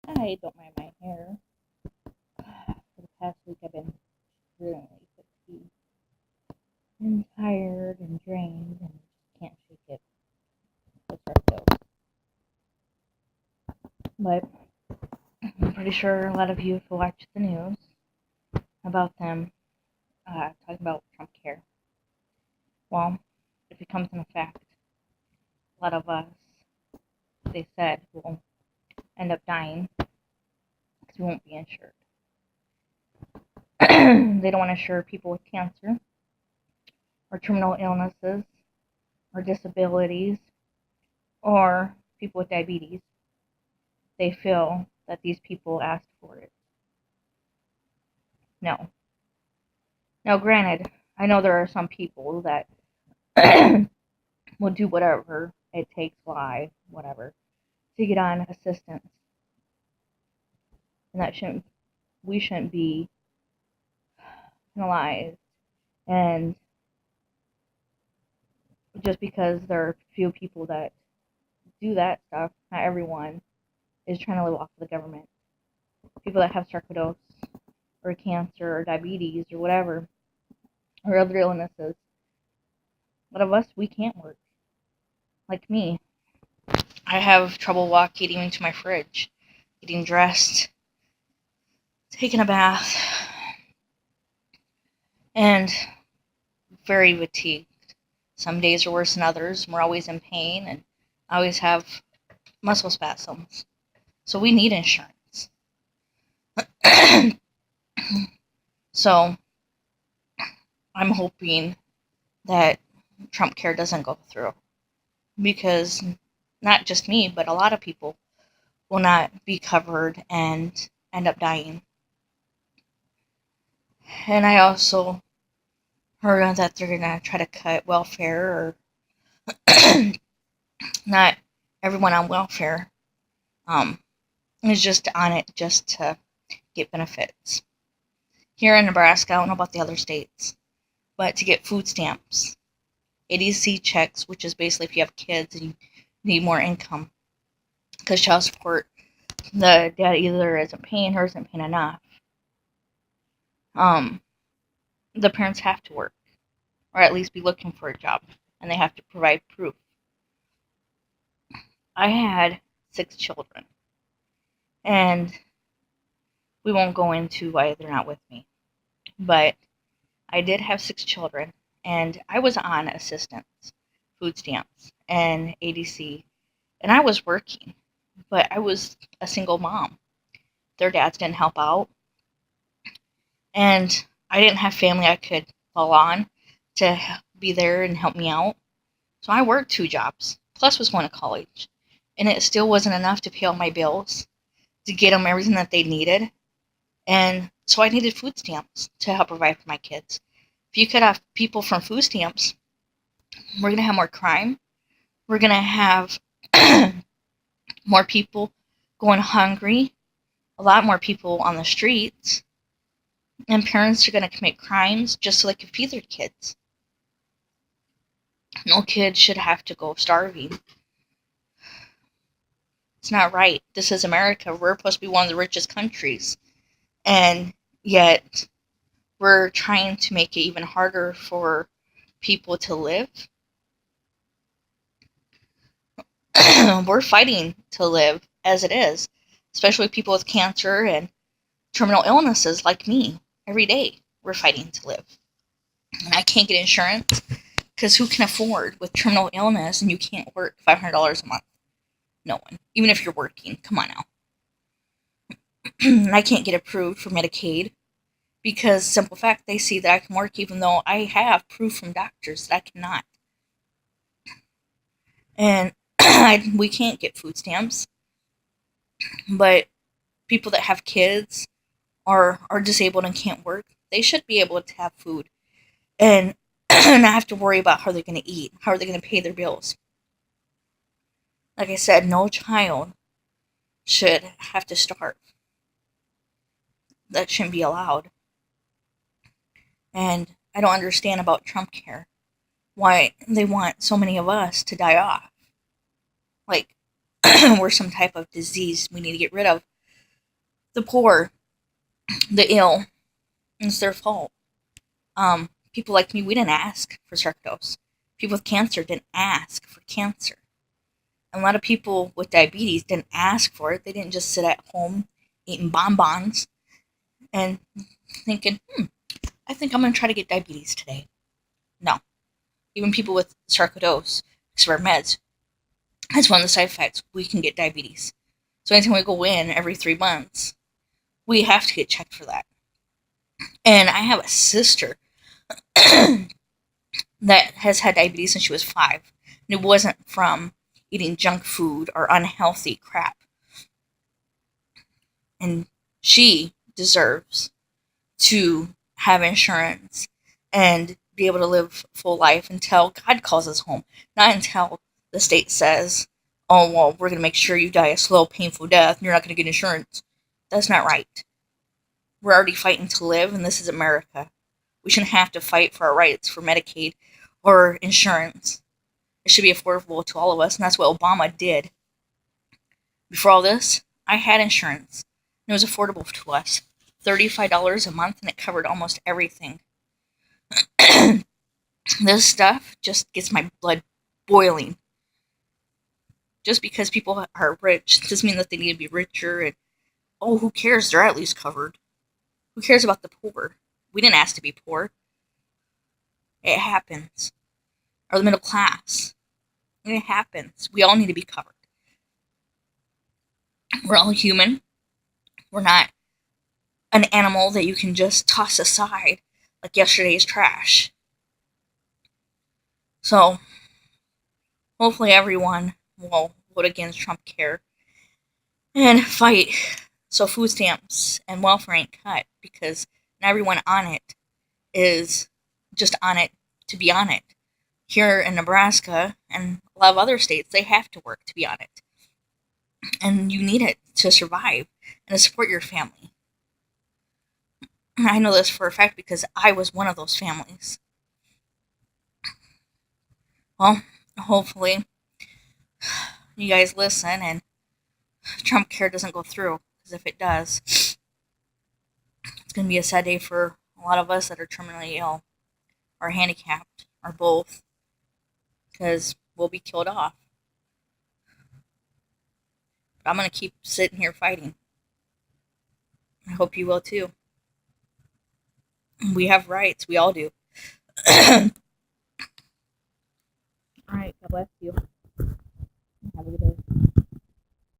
I don't mind my hair. For the past week, I've been extremely fatigued and tired and drained and just can't shake it. It's rough. But I'm pretty sure a lot of you have watched the news about them talking about Trump care. Well, it becomes an effect. A lot of us, they said, will end up dying because we won't be insured. They don't want to insure people with cancer or terminal illnesses or disabilities or people with diabetes. They feel that these people asked for it. No. Now, granted, I know there are some people that will do whatever it takes, lie, whatever, to get on assistance. And we shouldn't be penalized. And just because there are few people that do that stuff, not everyone is trying to live off of the government. People that have sarcoidosis or cancer or diabetes or whatever, or other illnesses, a lot of us, we can't work. Like me, I have trouble walking even to my fridge, getting dressed, taking a bath, and very fatigued. Some days are worse than others. We're always in pain and I always have muscle spasms. So we need insurance. So I'm hoping that Trump care doesn't go through because not just me, but a lot of people will not be covered and end up dying. And I also heard that they're going to try to cut welfare or not everyone on welfare is just on it just to get benefits. Here in Nebraska, I don't know about the other states, but to get food stamps, ADC checks, which is basically if you have kids and you need more income, because child support, the dad either isn't paying or isn't paying enough. The parents have to work, or at least be looking for a job, and they have to provide proof. I had 6 children, and we won't go into why they're not with me, but I did have 6 children, and I was on assistance, food stamps, and ADC, and I was working, but I was a single mom. Their dads didn't help out, and I didn't have family I could fall on to be there and help me out. So I worked 2 jobs, plus was going to college, and it still wasn't enough to pay all my bills, to get them everything that they needed, and so I needed food stamps to help provide for my kids. If you cut off people from food stamps, we're going to have more crime. We're going to have more people going hungry, a lot more people on the streets, and parents are going to commit crimes just so they can feed their kids. No kid should have to go starving. It's not right. This is America. We're supposed to be one of the richest countries. And yet, we're trying to make it even harder for people to live. We're fighting to live as it is, especially people with cancer and terminal illnesses like me. Every day, we're fighting to live. And I can't get insurance because who can afford with terminal illness and you can't work $500 a month? No one. Even if you're working. Come on now. I can't get approved for Medicaid because, simple fact, they see that I can work even though I have proof from doctors that I cannot. And we can't get food stamps. But people that have kids or are disabled and can't work, they should be able to have food and not have to worry about how they're going to eat, how are they going to pay their bills. Like I said, no child should have to starve. That shouldn't be allowed. And I don't understand about Trump care. Why they want so many of us to die off. Like, we're some type of disease we need to get rid of. The poor, the ill, it's their fault. People like me, we didn't ask for sarcoidosis. People with cancer didn't ask for cancer. And a lot of people with diabetes didn't ask for it. They didn't just sit at home eating bonbons and thinking, I think I'm going to try to get diabetes today. No. Even people with sarcoidosis, expired meds, that's one of the side effects. We can get diabetes. So anytime we go in every 3 months, we have to get checked for that. And I have a sister that has had diabetes since she was 5. And it wasn't from eating junk food or unhealthy crap. And she deserves to have insurance and be able to live full life until God calls us home. Not until the state says, oh, well, we're going to make sure you die a slow, painful death and you're not going to get insurance. That's not right. We're already fighting to live, and this is America. We shouldn't have to fight for our rights for Medicaid or insurance. It should be affordable to all of us, and that's what Obama did. Before all this, I had insurance, and it was affordable to us. $35 a month, and it covered almost everything. This stuff just gets my blood boiling. Just because people are rich doesn't mean that they need to be richer, and who cares? They're at least covered. Who cares about the poor? We didn't ask to be poor. It happens. Or the middle class. It happens. We all need to be covered. We're all human. We're not an animal that you can just toss aside like yesterday's trash. So, hopefully everyone will vote against Trumpcare and fight so food stamps and welfare ain't cut, because not everyone on it is just on it to be on it. Here in Nebraska and a lot of other states, they have to work to be on it. And you need it to survive and to support your family. And I know this for a fact because I was one of those families. Well, hopefully you guys listen and Trumpcare doesn't go through, because if it does, it's going to be a sad day for a lot of us that are terminally ill or handicapped or both, because we'll be killed off. But I'm going to keep sitting here fighting. I hope you will too. We have rights. We all do. All right. God bless you. Have a good day.